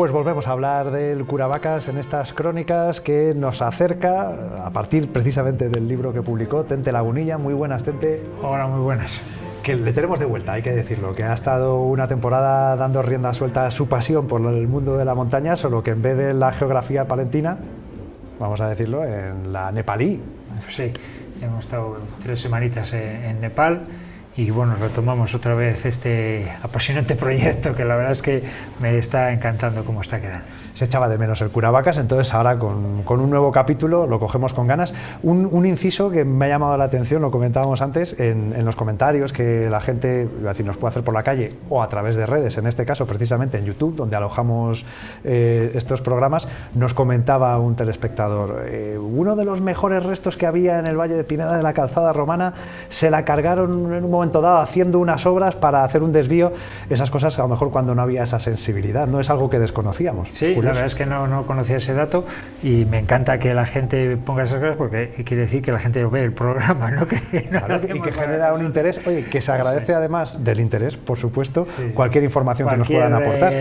pues volvemos a hablar del Curavacas en estas crónicas que nos acerca a partir precisamente del libro que publicó Tente Lagunilla. Muy buenas, Tente. Hola, muy buenas. Que le tenemos de vuelta, hay que decirlo, que ha estado una temporada dando rienda suelta a su pasión por el mundo de la montaña, solo que en vez de la geografía palentina, vamos a decirlo, en la nepalí. Sí, hemos estado 3 semanitas en Nepal. Y bueno, retomamos otra vez este apasionante proyecto que la verdad es que me está encantando cómo está quedando. Se echaba de menos el Curavacas, entonces ahora con un nuevo capítulo lo cogemos con ganas. Un inciso que me ha llamado la atención, lo comentábamos antes, en los comentarios que la gente, iba a decir, nos puede hacer por la calle o a través de redes, en este caso precisamente en YouTube, donde alojamos estos programas, nos comentaba un telespectador, uno de los mejores restos que había en el Valle de Pineda de la Calzada Romana, se la cargaron en un momento dado haciendo unas obras para hacer un desvío. Esas cosas a lo mejor cuando no había esa sensibilidad, no es algo que desconocíamos. Sí, la verdad es que no conocía ese dato y me encanta que la gente ponga esas cosas porque quiere decir que la gente ve el programa, ¿no? Claro, y que genera un interés, oye, que se agradece además del interés, por supuesto, sí, cualquier información que nos puedan aportar.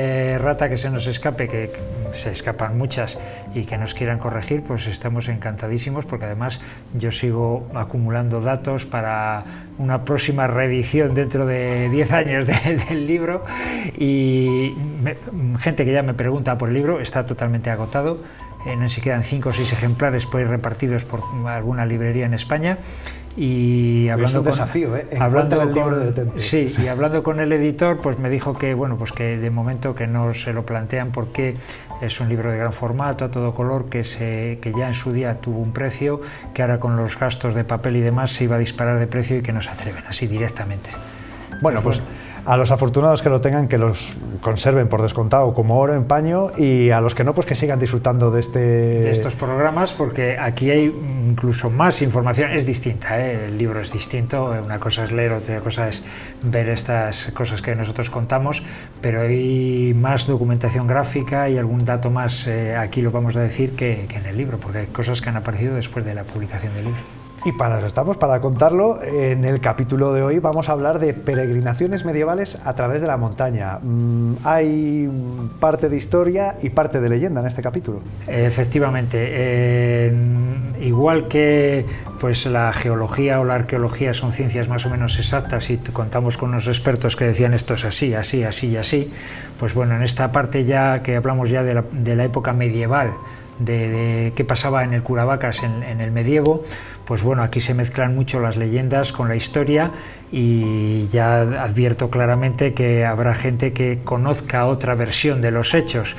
Rata que se nos escape, que se escapan muchas y que nos quieran corregir, pues estamos encantadísimos porque además yo sigo acumulando datos para una próxima reedición dentro de 10 años del libro y gente que ya me pregunta por el libro, está totalmente agotado, no sé si quedan 5 o 6 ejemplares por ir repartidos por alguna librería en España. Y hablando es un desafío, y hablando con el editor, pues me dijo que bueno, pues que de momento que no se lo plantean porque es un libro de gran formato, a todo color, que ya en su día tuvo un precio, que ahora con los gastos de papel y demás se iba a disparar de precio y que no se atreven así directamente. Bueno, pues a los afortunados que lo tengan, que los conserven por descontado como oro en paño, y a los que no, pues que sigan disfrutando de estos programas, porque aquí hay incluso más información. Es distinta, el libro es distinto, una cosa es leer, otra cosa es ver estas cosas que nosotros contamos, pero hay más documentación gráfica y algún dato más, aquí lo vamos a decir, que en el libro, porque hay cosas que han aparecido después de la publicación del libro. Y para eso estamos, para contarlo. En el capítulo de hoy vamos a hablar de peregrinaciones medievales a través de la montaña. Hay parte de historia y parte de leyenda en este capítulo. Efectivamente, igual que pues la geología o la arqueología son ciencias más o menos exactas y contamos con unos expertos que decían esto es así, así, así y así, pues bueno, en esta parte ya que hablamos ya de la época medieval, de qué pasaba en el Curavacas en el medievo, pues bueno, aquí se mezclan mucho las leyendas con la historia y ya advierto claramente que habrá gente que conozca otra versión de los hechos.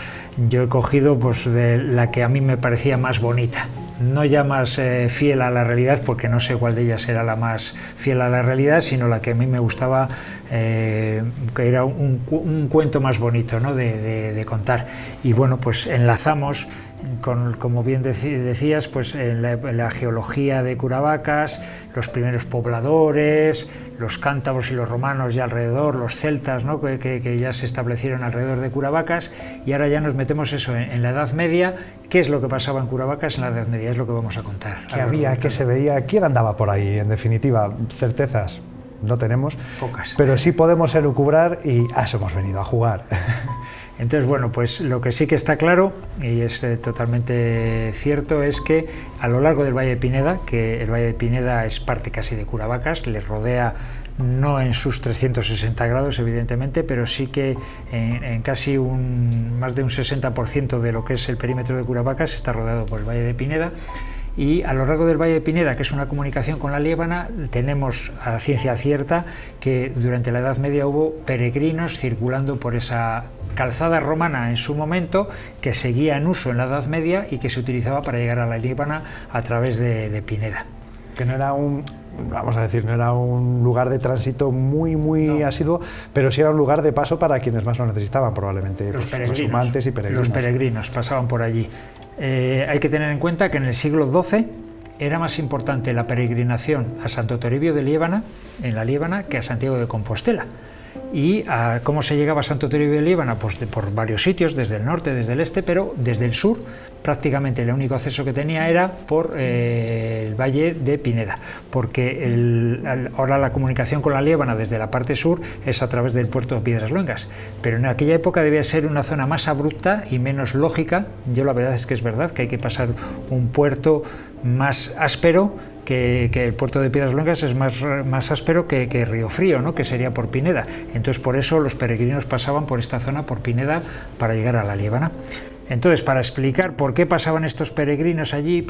Yo he cogido pues de la que a mí me parecía más bonita, no ya más fiel a la realidad, porque no sé cuál de ellas era la más fiel a la realidad, sino la que a mí me gustaba, que era un cuento más bonito, ¿no? de contar. Y bueno, pues enlazamos con, como bien decías, pues en la geología de Curavacas, los primeros pobladores, los cántabros y los romanos ya alrededor, los celtas, ¿no? que ya se establecieron alrededor de Curavacas, y ahora ya nos metemos eso en la Edad Media. ¿Qué es lo que pasaba en Curavacas en la Edad Media? Es lo que vamos a contar. ¿Qué había? ¿Qué se veía? ¿Quién andaba por ahí? En definitiva, certezas no tenemos, pocas, pero sí podemos elucubrar y a eso hemos venido, a jugar. Entonces, bueno, pues lo que sí que está claro, y es totalmente cierto, es que a lo largo del Valle de Pineda, que el Valle de Pineda es parte casi de Curavacas, les rodea no en sus 360 grados, evidentemente, pero sí que en casi más de un 60% de lo que es el perímetro de Curavacas está rodeado por el Valle de Pineda. Y a lo largo del Valle de Pineda, que es una comunicación con la Liébana, tenemos a ciencia cierta que durante la Edad Media hubo peregrinos circulando por esa calzada romana en su momento, que seguía en uso en la Edad Media y que se utilizaba para llegar a la Liébana a través de Pineda. Que no era vamos a decir, no era un lugar de tránsito muy asiduo, pero sí era un lugar de paso para quienes más lo necesitaban, probablemente, los transumantes y peregrinos. Los peregrinos pasaban por allí. Hay que tener en cuenta que en el siglo XII era más importante la peregrinación a Santo Toribio de Liébana, en la Liébana, que a Santiago de Compostela. ¿Y cómo se llegaba a Santo Toribio de Liébana? Pues por varios sitios, desde el norte, desde el este, pero desde el sur prácticamente el único acceso que tenía era por el valle de Pineda, porque ahora la comunicación con la Liébana desde la parte sur es a través del puerto de Piedras Luengas, pero en aquella época debía ser una zona más abrupta y menos lógica. Yo la verdad es que hay que pasar un puerto más áspero, que el puerto de Piedras Luengas es más áspero que Río Frío, ¿no? Que sería por Pineda. Entonces por eso los peregrinos pasaban por esta zona, por Pineda, para llegar a la Liébana. Entonces, para explicar por qué pasaban estos peregrinos allí,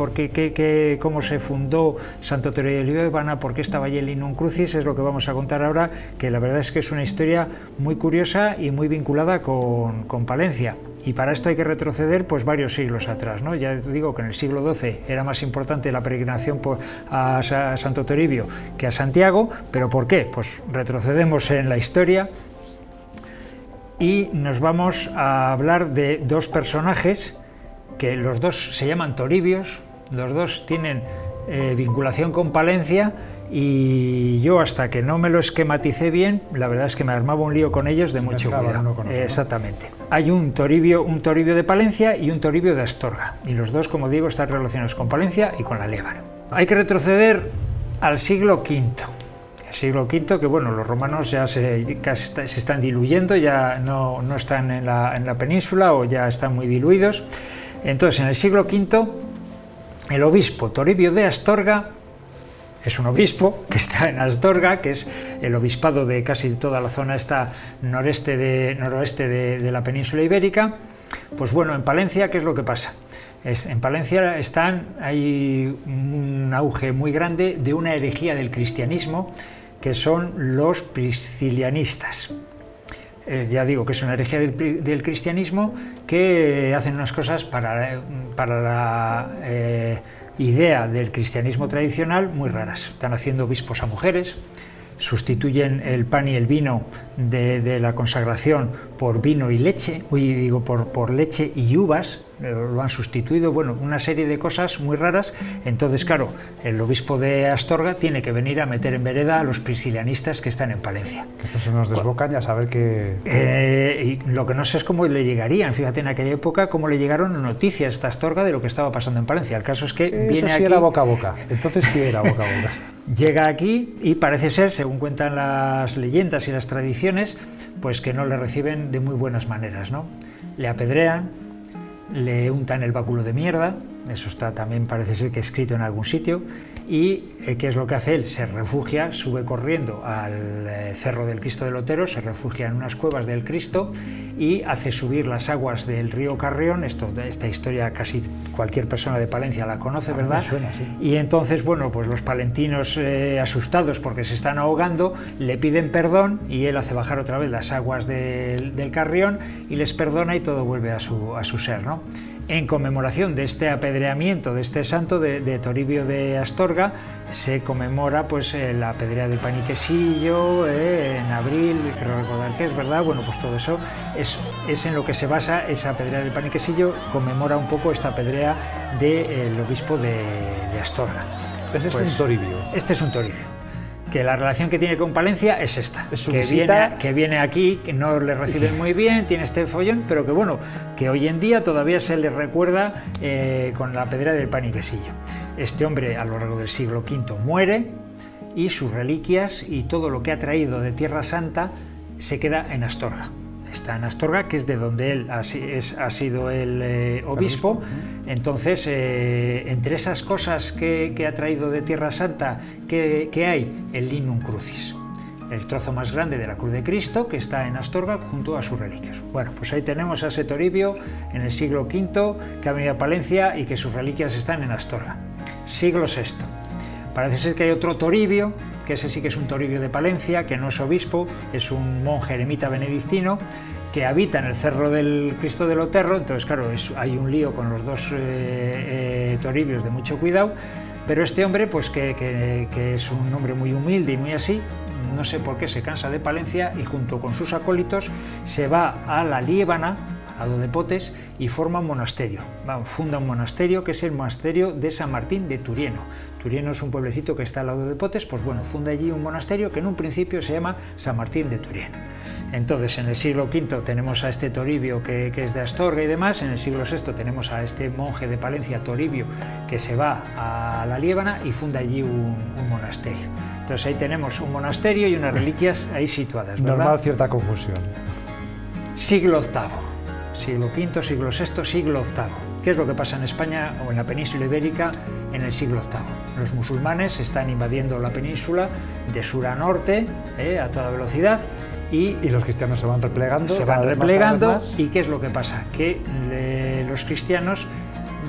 cómo se fundó Santo Toribio de Liébana, por qué estaba allí el Linum Crucis, es lo que vamos a contar ahora, que la verdad es que es una historia muy curiosa y muy vinculada con Palencia. Y para esto hay que retroceder pues varios siglos atrás, ¿no? Ya digo que en el siglo XII era más importante la peregrinación a Santo Toribio que a Santiago, pero ¿por qué? Pues retrocedemos en la historia y nos vamos a hablar de dos personajes que los dos se llaman Toribios, los dos tienen vinculación con Palencia, y yo hasta que no me lo esquematicé bien, la verdad es que me armaba un lío con ellos de mucho cuidado. Exactamente. Hay un Toribio de Palencia y un Toribio de Astorga, y los dos, como digo, están relacionados con Palencia y con la Liébana. Hay que retroceder al siglo V. El siglo V, que bueno, los romanos ya se están diluyendo, ya no están en la península, o ya están muy diluidos. Entonces, en el siglo V, el obispo Toribio de Astorga es un obispo que está en Astorga, que es el obispado de casi toda la zona noroeste de la península ibérica. Pues bueno, en Palencia, ¿qué es lo que pasa? En Palencia hay un auge muy grande de una herejía del cristianismo, que son los priscilianistas. Ya digo que es una herejía del cristianismo, que hacen unas cosas para la idea del cristianismo tradicional muy raras. Están haciendo obispos a mujeres, sustituyen el pan y el vino de la consagración por vino y leche, por leche y uvas, lo han sustituido, bueno, una serie de cosas muy raras. Entonces, claro, el obispo de Astorga tiene que venir a meter en vereda a los priscilianistas que están en Palencia. Estos se nos desbocan y a saber qué... Y lo que no sé es cómo le llegarían, fíjate en aquella época, cómo le llegaron noticias a Astorga de lo que estaba pasando en Palencia. El caso es que viene aquí... era boca a boca, entonces sí era boca a boca. Llega aquí y parece ser, según cuentan las leyendas y las tradiciones, pues que no le reciben de muy buenas maneras, ¿no? Le apedrean, le untan el báculo de mierda, eso está también, parece ser que escrito en algún sitio, y ¿qué es lo que hace él? Se refugia, sube corriendo al Cerro del Cristo del Otero, se refugia en unas cuevas del Cristo y hace subir las aguas del río Carrión. Esta historia casi cualquier persona de Palencia la conoce, ¿verdad? Me suena, sí. Y entonces, bueno, pues los palentinos asustados porque se están ahogando, le piden perdón y él hace bajar otra vez las aguas del Carrión y les perdona y todo vuelve a su ser, ¿no? En conmemoración de este apedreamiento de este santo de Toribio de Astorga, se conmemora pues la apedrea del pan y quesillo en abril, creo recordar que es verdad. Bueno, pues todo eso es en lo que se basa esa apedrea del pan y quesillo, conmemora un poco esta apedrea del obispo de Astorga. Ese es un Toribio. Este es un Toribio. Que la relación que tiene con Palencia es esta, que viene aquí, que no le reciben muy bien, tiene este follón, pero que bueno, que hoy en día todavía se le recuerda con la apedrea del pan y quesillo. Este hombre a lo largo del siglo V muere y sus reliquias y todo lo que ha traído de Tierra Santa se queda en Astorga. Está en Astorga, que es de donde él ha sido el obispo. Entonces, entre esas cosas que ha traído de Tierra Santa, ¿qué hay? El Linum Crucis, el trozo más grande de la cruz de Cristo, que está en Astorga junto a sus reliquias. Bueno, pues ahí tenemos a ese Toribio en el siglo V, que ha venido a Palencia y que sus reliquias están en Astorga. Siglo VI. Parece ser que hay otro Toribio, que ese sí que es un Toribio de Palencia, que no es obispo, es un monje eremita benedictino que habita en el Cerro del Cristo del Otero. Entonces, claro, hay un lío con los dos Toribios de mucho cuidado, pero este hombre, pues que es un hombre muy humilde y muy así, no sé por qué se cansa de Palencia y junto con sus acólitos se va a la Liébana a Lado de Potes, y forma un monasterio. Funda un monasterio que es el monasterio de San Martín de Turieno. Turieno es un pueblecito que está al lado de Potes, pues bueno, funda allí un monasterio que en un principio se llama San Martín de Turieno. Entonces, en el siglo V tenemos a este Toribio que es de Astorga y demás. En el siglo VI tenemos a este monje de Palencia, Toribio, que se va a la Liébana y funda allí un monasterio. Entonces ahí tenemos un monasterio y unas reliquias ahí situadas, ¿verdad? Normal cierta confusión. Siglo VIII, siglo V, siglo VI, siglo VIII. ¿Qué es lo que pasa en España o en la península ibérica en el siglo VIII? Los musulmanes están invadiendo la península de sur a norte a toda velocidad. Y los cristianos se van replegando. Se van replegando. ¿Y qué es lo que pasa? Que los cristianos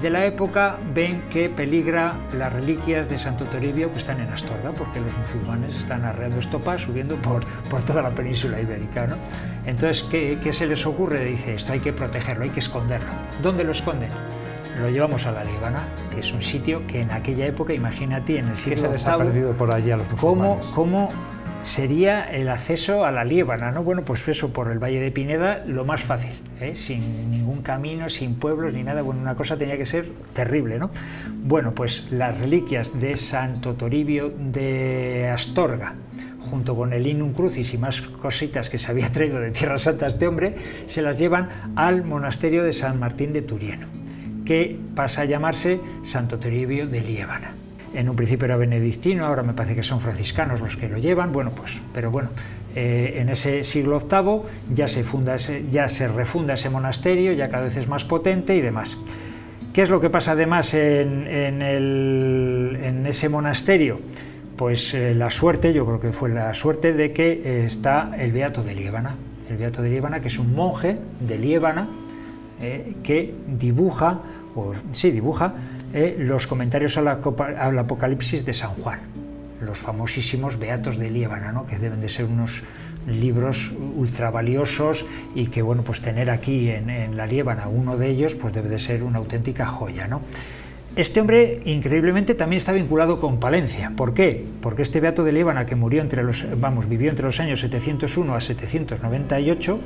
de la época ven que peligra las reliquias de Santo Toribio que están en Astorga, porque los musulmanes están arreando estopa subiendo por toda la península ibérica, ¿no? Entonces, ¿qué se les ocurre? Dice, esto hay que protegerlo, hay que esconderlo. ¿Dónde lo esconden? Lo llevamos a la Líbana, que es un sitio que en aquella época, imagínate, en el siglo VIII... Que se les ha perdido por allí a los musulmanes. ¿Cómo sería el acceso a la Líbana, ¿no? Bueno, pues eso, por el Valle de Pineda, lo más fácil, sin ningún camino, sin pueblos ni nada. Bueno, una cosa tenía que ser terrible, ¿no? Bueno, pues las reliquias de Santo Toribio de Astorga, junto con el Inum Crucis y más cositas que se había traído de Tierra Santa este hombre, se las llevan al monasterio de San Martín de Turieno, que pasa a llamarse Santo Toribio de Liébana. En un principio era benedictino, ahora me parece que son franciscanos los que lo llevan. Bueno, pues, pero bueno, en ese siglo VIII ya se refunda ese monasterio, ya cada vez es más potente y demás. ¿Qué es lo que pasa además en ese monasterio? Pues la suerte, yo creo que fue la suerte de que está el Beato de Liébana. El Beato de Liébana, que es un monje de Liébana que dibuja los comentarios al Apocalipsis de San Juan, los famosísimos Beatos de Liébana, ¿no? Que deben de ser unos libros ultra valiosos y que, bueno, pues tener aquí en la Liébana uno de ellos, pues debe de ser una auténtica joya, ¿no? Este hombre, increíblemente, también está vinculado con Palencia. ¿Por qué? Porque este Beato de Liébana, que vivió entre los años 701 a 798,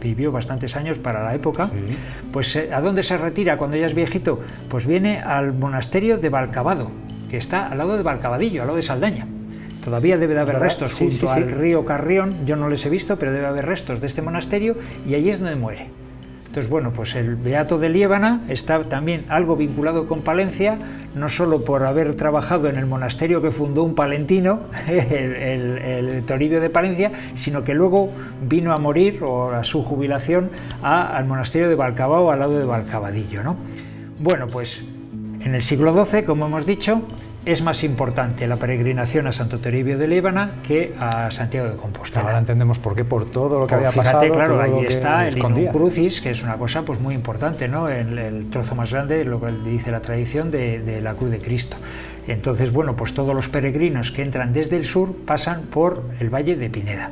vivió bastantes años para la época, sí. Pues ¿a dónde se retira cuando ya es viejito? Pues viene al monasterio de Valcabado, que está al lado de Valcabadillo, al lado de Saldaña. Todavía debe de haber restos junto al río Carrión, yo no les he visto, pero debe haber restos de este monasterio y allí es donde muere. Entonces, bueno, pues el Beato de Liébana está también algo vinculado con Palencia, no solo por haber trabajado en el monasterio que fundó un palentino, el Toribio de Palencia, sino que luego vino a morir, o a su jubilación, al monasterio de Valcabao, al lado de Valcabadillo, ¿no? Bueno, pues en el siglo XII, como hemos dicho, es más importante la peregrinación a Santo Toribio de Liébana que a Santiago de Compostela. Ahora entendemos por qué, por todo lo que había pasado. Fíjate, claro, allí está el Inum Crucis, que es una cosa pues muy importante, ¿no? El trozo más grande, lo que dice la tradición, de la cruz de Cristo. Entonces, bueno, pues todos los peregrinos que entran desde el sur pasan por el Valle de Pineda.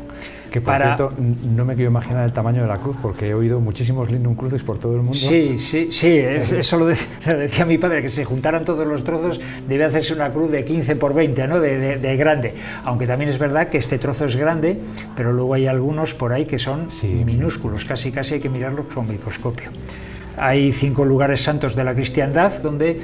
Que por cierto, no me quiero imaginar el tamaño de la cruz, porque he oído muchísimos Inum Crucis por todo el mundo. Sí, eso lo decía mi padre, que si se juntaran todos los trozos debe hacerse una cruz de 15 por 20, ¿no? de grande. Aunque también es verdad que este trozo es grande, pero luego hay algunos por ahí que son minúsculos, casi hay que mirarlos con microscopio. Hay 5 lugares santos de la cristiandad donde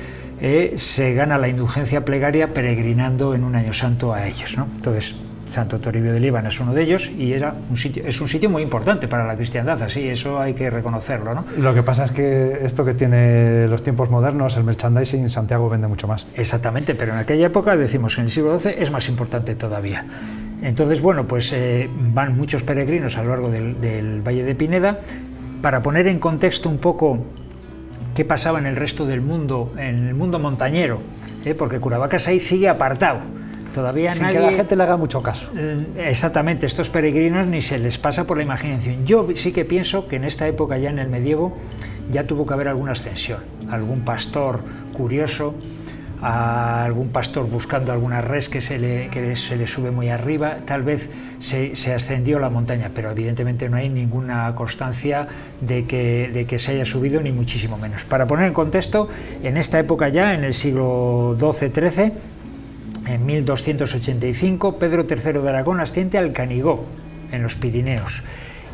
se gana la indulgencia plegaria peregrinando en un año santo a ellos, ¿no? Entonces, Santo Toribio de Liébana es uno de ellos y es un sitio muy importante para la cristiandad, así, eso hay que reconocerlo, ¿no? Lo que pasa es que esto que tiene los tiempos modernos, el merchandising, Santiago vende mucho más. Exactamente, pero en aquella época, decimos, en el siglo XII es más importante todavía. Entonces, bueno, pues van muchos peregrinos a lo largo del Valle de Pineda. Para poner en contexto un poco qué pasaba en el resto del mundo, en el mundo montañero, porque Curavacas ahí sigue apartado. Todavía sin que la gente le haga mucho caso. Exactamente, estos peregrinos ni se les pasa por la imaginación. Yo sí que pienso que en esta época, ya en el medievo, ya tuvo que haber alguna ascensión, algún pastor curioso, algún pastor buscando alguna res que se le sube muy arriba, tal vez se ascendió la montaña, pero evidentemente no hay ninguna constancia de que se haya subido, ni muchísimo menos. Para poner en contexto, en esta época ya, en el siglo XII-XIII, en 1285, Pedro III de Aragón asciende al Canigó, en los Pirineos,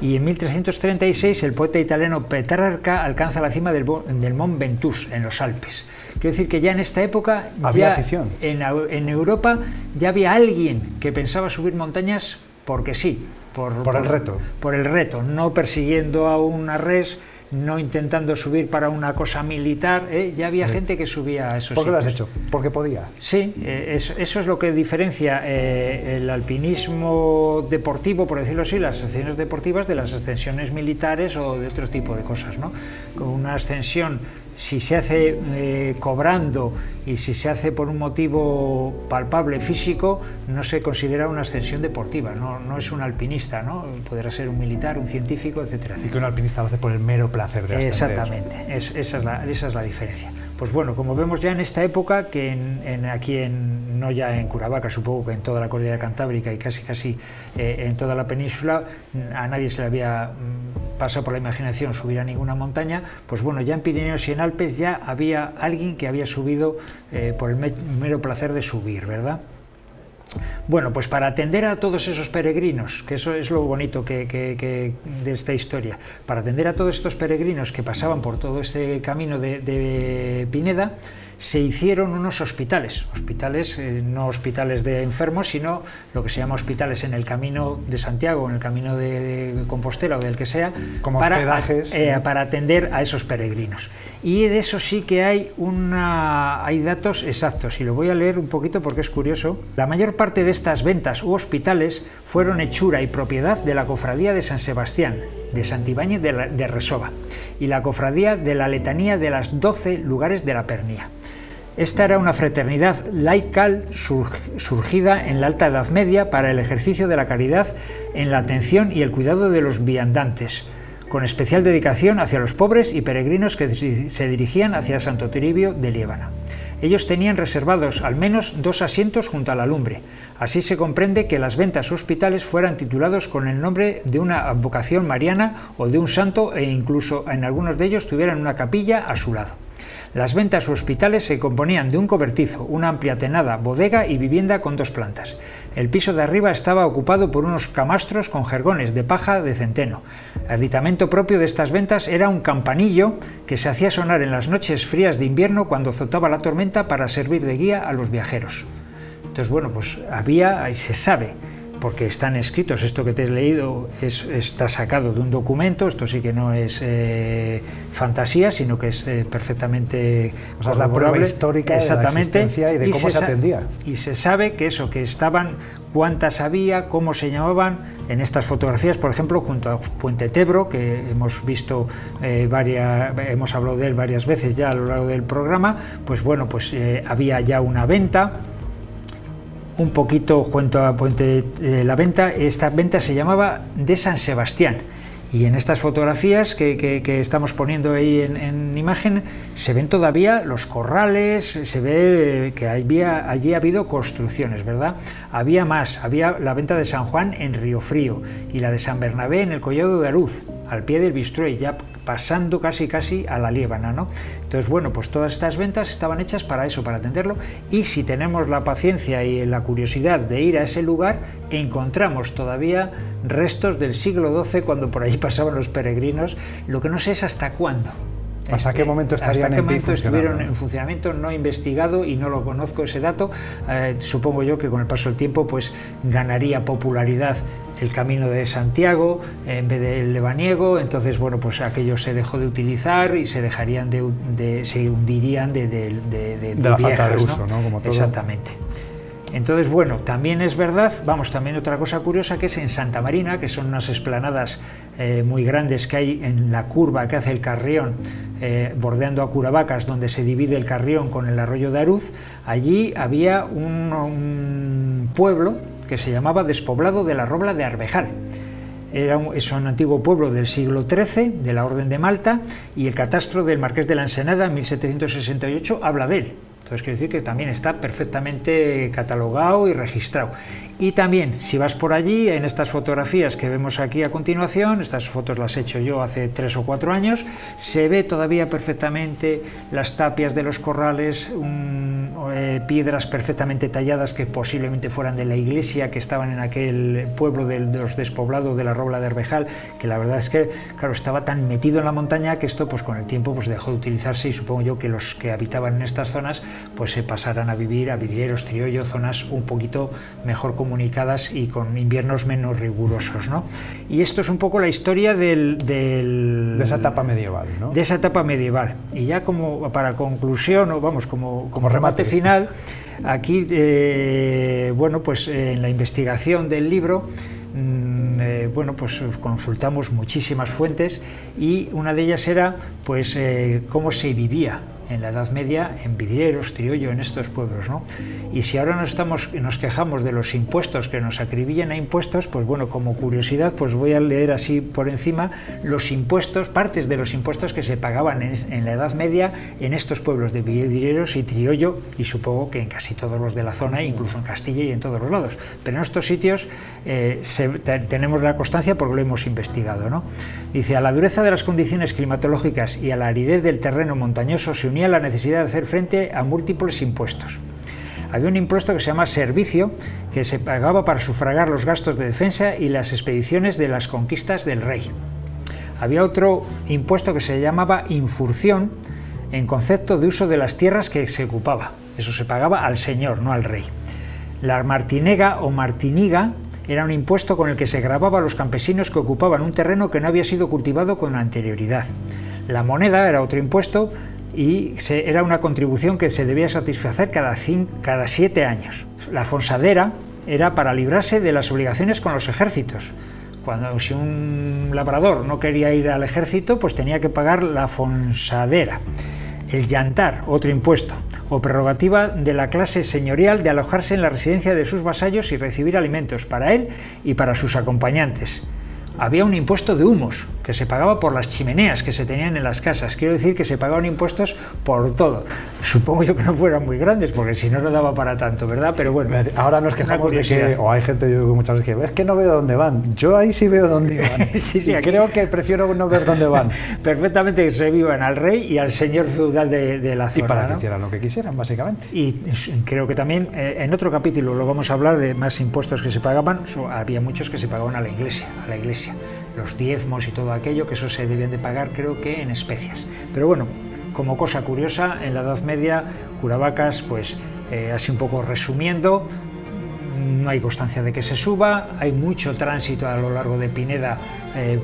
y en 1336 el poeta italiano Petrarca alcanza la cima del Mont Ventoux, en los Alpes. Quiero decir que ya en esta época, había afición. En Europa ya había alguien que pensaba subir montañas porque sí, por el reto. Por el reto, no persiguiendo a una res, no intentando subir para una cosa militar, ya había gente que subía a esos ¿Por qué lo has sitios. hecho? Porque podía. Sí, eso es lo que diferencia el alpinismo deportivo, por decirlo así, las ascensiones deportivas de las ascensiones militares o de otro tipo de cosas, ¿no? Con una ascensión, si se hace cobrando y si se hace por un motivo palpable físico, no se considera una ascensión deportiva, no es un alpinista, ¿no? Podrá ser un militar, un científico, etcétera, etcétera. Y que un alpinista lo hace por el mero placer de ascender. Exactamente, esa es la diferencia. Pues bueno, como vemos ya en esta época, que no ya en Curavaka, supongo que en toda la cordillera cantábrica y casi en toda la península, a nadie se le había pasado por la imaginación subir a ninguna montaña, pues bueno, ya en Pirineos y en Alpes ya había alguien que había subido por el mero placer de subir, ¿verdad? Bueno, pues para atender a todos esos peregrinos, que eso es lo bonito de esta historia, para atender a todos estos peregrinos que pasaban por todo este camino de Pineda, se hicieron unos hospitales, no hospitales de enfermos, sino lo que se llama hospitales en el camino de Santiago, en el camino de Compostela o del que sea, como hospedajes, para atender a esos peregrinos. Y de eso sí que hay datos exactos, y lo voy a leer un poquito porque es curioso. La mayor parte de estas ventas u hospitales fueron hechura y propiedad de la Cofradía de San Sebastián, de Santibáñez de Resova, y la Cofradía de la Letanía de las 12 lugares de la Pernía. Esta era una fraternidad laical surgida en la Alta Edad Media para el ejercicio de la caridad en la atención y el cuidado de los viandantes, con especial dedicación hacia los pobres y peregrinos que se dirigían hacia Santo Toribio de Liébana. Ellos tenían reservados al menos 2 asientos junto a la lumbre. Así se comprende que las ventas hospitales fueran titulados con el nombre de una advocación mariana o de un santo, e incluso en algunos de ellos tuvieran una capilla a su lado. Las ventas hospitales se componían de un cobertizo, una amplia tenada, bodega y vivienda con 2 plantas. El piso de arriba estaba ocupado por unos camastros con jergones de paja de centeno. El aditamento propio de estas ventas era un campanillo que se hacía sonar en las noches frías de invierno cuando azotaba la tormenta para servir de guía a los viajeros. Entonces, bueno, pues había, y se sabe, porque están escritos, esto que te he leído está sacado de un documento, esto sí que no es fantasía, sino que es perfectamente es la prueba histórica de la existencia y de cómo se atendía. Y se sabe que estaban, cuántas había, cómo se llamaban, en estas fotografías, por ejemplo, junto a Puente Tebro, que hemos visto hemos hablado de él varias veces ya a lo largo del programa, pues bueno, pues había ya una venta. Un poquito junto a Puente la Venta, esta venta se llamaba de San Sebastián, y en estas fotografías que estamos poniendo ahí en imagen se ven todavía los corrales, se ve que allí ha habido construcciones, ¿verdad? Había la venta de San Juan en Riofrío y la de San Bernabé en el Collado de Aruz, al pie del Bistruey, ya pasando casi a la Liébana, ¿no? Entonces, bueno, pues todas estas ventas estaban hechas para eso, para atenderlo, y si tenemos la paciencia y la curiosidad de ir a ese lugar, encontramos todavía restos del siglo XII, cuando por allí pasaban los peregrinos. Lo que no sé es hasta cuándo. ¿Hasta qué momento estuvieron en funcionamiento? No he investigado y no lo conozco ese dato. Supongo yo que con el paso del tiempo pues ganaría popularidad el camino de Santiago en vez del lebaniego, entonces bueno, pues aquello se dejó de utilizar y se dejarían se hundirían de la viejas, falta de uso, ¿no? Como todo. Exactamente. Entonces, bueno, también es verdad, también otra cosa curiosa, que es en Santa Marina, que son unas esplanadas muy grandes que hay en la curva que hace el Carrión, bordeando a Curavacas, donde se divide el Carrión con el arroyo de Aruz. Allí había un pueblo que se llamaba Despoblado de la Robla de Arbejal. Es un antiguo pueblo del siglo XIII, de la Orden de Malta, y el catastro del Marqués de la Ensenada, en 1768, habla de él. Entonces, quiero decir que también está perfectamente catalogado y registrado. Y también, si vas por allí, en estas fotografías que vemos aquí a continuación, estas fotos las he hecho yo hace 3 o 4 años, se ve todavía perfectamente las tapias de los corrales, piedras perfectamente talladas que posiblemente fueran de la iglesia que estaban en aquel pueblo de los despoblados de la Robla de Herbejal, que la verdad es que, claro, estaba tan metido en la montaña que esto pues con el tiempo pues dejó de utilizarse, y supongo yo que los que habitaban en estas zonas pues se pasarán a vivir a Vidrieros, Triollo, zonas un poquito mejor comunicadas y con inviernos menos rigurosos, ¿no? Y esto es un poco la historia de esa etapa medieval, ¿no? De esa etapa medieval. Y ya como para conclusión, o vamos, como remate final, aquí, bueno, pues en la investigación del libro, bueno, pues consultamos muchísimas fuentes, y una de ellas era pues cómo se vivía en la Edad Media en Vidrieros, Triollo, en estos pueblos, ¿no? Y si ahora nos quejamos de los impuestos, que nos acribillan a impuestos, pues bueno, como curiosidad, pues voy a leer así por encima los impuestos, partes de los impuestos que se pagaban en la Edad Media en estos pueblos de Vidrieros y Triollo, y supongo que en casi todos los de la zona, incluso en Castilla y en todos los lados. Pero en estos sitios tenemos la constancia porque lo hemos investigado, ¿no? Dice: a la dureza de las condiciones climatológicas y a la aridez del terreno montañoso se unía la necesidad de hacer frente a múltiples impuestos. Había un impuesto que se llama servicio, que se pagaba para sufragar los gastos de defensa y las expediciones de las conquistas del rey. Había otro impuesto que se llamaba infurción, en concepto de uso de las tierras que se ocupaba. Eso se pagaba al señor, no al rey. La martinega o martiniga era un impuesto con el que se gravaba a los campesinos que ocupaban un terreno que no había sido cultivado con anterioridad. La moneda era otro impuesto, y era una contribución que se debía satisfacer cada 7 años. La fonsadera era para librarse de las obligaciones con los ejércitos. Si un labrador no quería ir al ejército, pues tenía que pagar la fonsadera. El llantar, otro impuesto, o prerrogativa de la clase señorial de alojarse en la residencia de sus vasallos y recibir alimentos para él y para sus acompañantes. Había un impuesto de humos, que se pagaba por las chimeneas que se tenían en las casas. Quiero decir que se pagaban impuestos por todo. Supongo yo que no fueran muy grandes, porque si no, no daba para tanto, ¿verdad? Pero bueno, ahora nos quejamos de que, o hay gente, yo digo muchas veces, que es que no veo dónde van. Yo ahí sí veo dónde iban. Sí, y creo que prefiero no ver dónde van. Perfectamente, que se vivan al rey y al señor feudal de la zona. Y para que hicieran lo que quisieran, básicamente. Y creo que también, en otro capítulo lo vamos a hablar de más impuestos que se pagaban. Había muchos que se pagaban a la iglesia. Los diezmos y todo aquello, que eso se debían de pagar, creo que en especias. Pero bueno, como cosa curiosa, en la Edad Media, Curavacas, pues así un poco resumiendo, no hay constancia de que se suba, hay mucho tránsito a lo largo de Pineda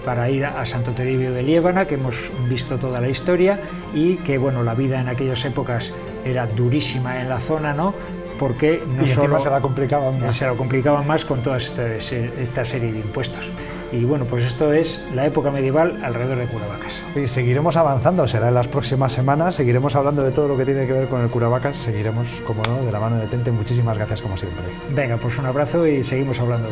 para ir a Santo Toribio de Liébana, que hemos visto toda la historia, y que bueno, la vida en aquellas épocas era durísima en la zona, ¿no? Porque no solo se la complicaban más con toda esta serie de impuestos. Y bueno, pues esto es la época medieval alrededor de Curavacas. Y seguiremos avanzando, será en las próximas semanas, seguiremos hablando de todo lo que tiene que ver con el Curavacas, seguiremos, como no, de la mano de Tente. Muchísimas gracias como siempre. Venga, pues un abrazo y seguimos hablando.